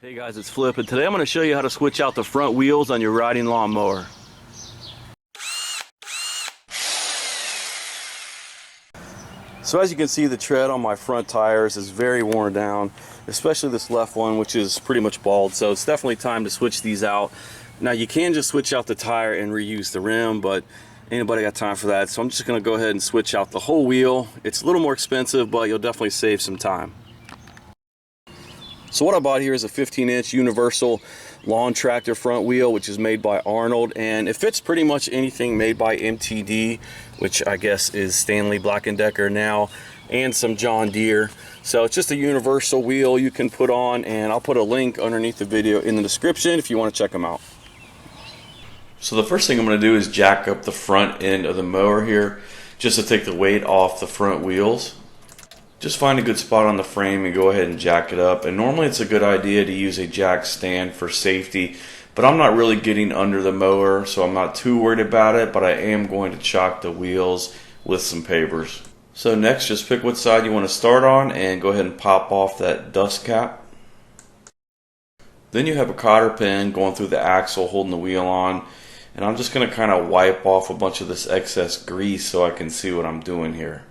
Hey guys, it's Flip, and today I'm going to show you how to switch out the front wheels on your riding lawnmower. So as you can see, the tread on my front tires is very worn down, especially this left one, which is pretty much bald, so it's definitely time to switch these out. Now you can just switch out the tire and reuse the rim, but anybody got time for that? So I'm just going to go ahead and switch out the whole wheel. It's a little more expensive, but you'll definitely save some time. So what I bought here is a 15-inch universal lawn tractor front wheel, which is made by Arnold, and it fits pretty much anything made by MTD, which I guess is Stanley Black & Decker now, and some John Deere. So it's just a universal wheel you can put on, and I'll put a link underneath the video in the description if you want to check them out. So the first thing I'm going to do is jack up the front end of the mower here, just to take the weight off the front wheels. Just find a good spot on the frame and go ahead and jack it up. And normally it's a good idea to use a jack stand for safety, but I'm not really getting under the mower, so I'm not too worried about it, but I am going to chock the wheels with some pavers. So next, just pick what side you want to start on and go ahead and pop off that dust cap. Then you have a cotter pin going through the axle holding the wheel on, and I'm just going to kind of wipe off a bunch of this excess grease so I can see what I'm doing here.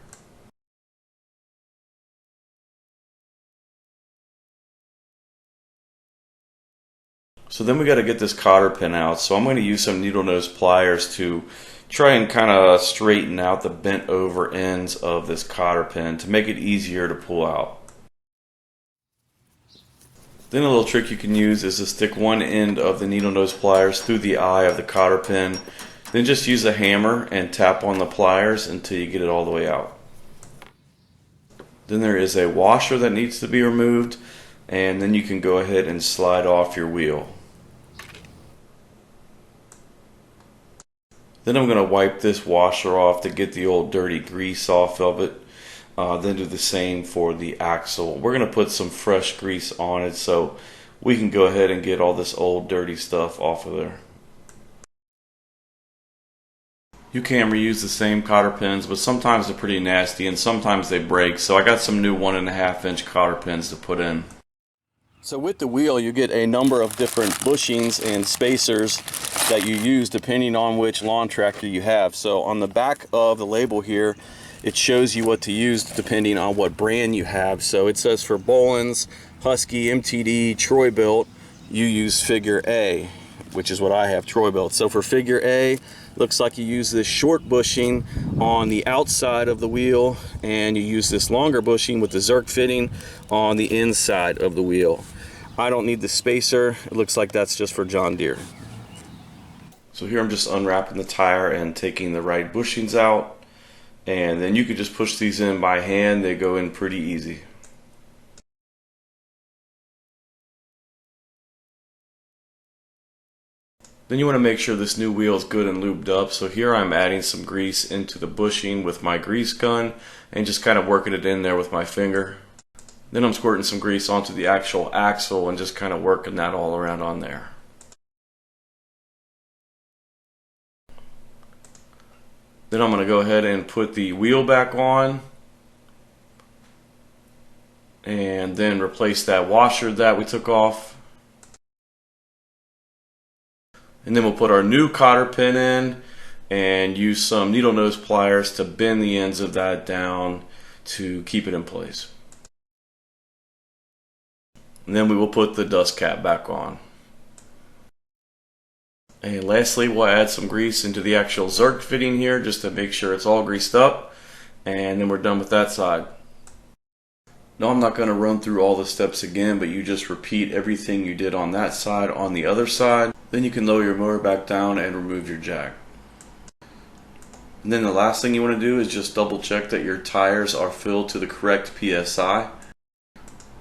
So then we got to get this cotter pin out, so I'm going to use some needle nose pliers to try and kind of straighten out the bent over ends of this cotter pin to make it easier to pull out. Then a little trick you can use is to stick one end of the needle nose pliers through the eye of the cotter pin, then just use a hammer and tap on the pliers until you get it all the way out. Then there is a washer that needs to be removed, and then you can go ahead and slide off your wheel. Then I'm going to wipe this washer off to get the old dirty grease off of it. Then do the same for the axle. We're going to put some fresh grease on it so we can go ahead and get all this old dirty stuff off of there. You can reuse the same cotter pins, but sometimes they're pretty nasty and sometimes they break, so I got some new 1.5-inch cotter pins to put in. So with the wheel, you get a number of different bushings and spacers that you use depending on which lawn tractor you have. So on the back of the label here, it shows you what to use depending on what brand you have. So it says for Boland's, Husky, MTD, Troy-Bilt, you use figure A, which is what I have, Troy-Bilt. So for figure A, looks like you use this short bushing on the outside of the wheel, and you use this longer bushing with the Zerk fitting on the inside of the wheel. I don't need the spacer. It looks like that's just for John Deere. So here I'm just unwrapping the tire and taking the right bushings out, and then you can just push these in by hand. They go in pretty easy. Then you want to make sure this new wheel is good and lubed up. So here I'm adding some grease into the bushing with my grease gun and just kind of working it in there with my finger. Then I'm squirting some grease onto the actual axle and just kind of working that all around on there. Then I'm going to go ahead and put the wheel back on and then replace that washer that we took off. And then we'll put our new cotter pin in and use some needle nose pliers to bend the ends of that down to keep it in place. And then we will put the dust cap back on. And lastly, we'll add some grease into the actual Zerk fitting here just to make sure it's all greased up. And then we're done with that side. No, I'm not going to run through all the steps again, but you just repeat everything you did on that side on the other side. Then you can lower your mower back down and remove your jack. And then the last thing you want to do is just double check that your tires are filled to the correct PSI.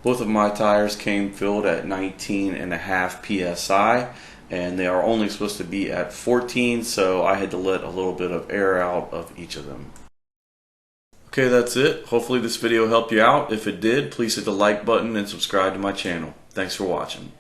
Both of my tires came filled at 19.5 PSI, and they are only supposed to be at 14, so I had to let a little bit of air out of each of them. Okay, that's it. Hopefully this video helped you out. If it did, please hit the like button and subscribe to my channel. Thanks for watching.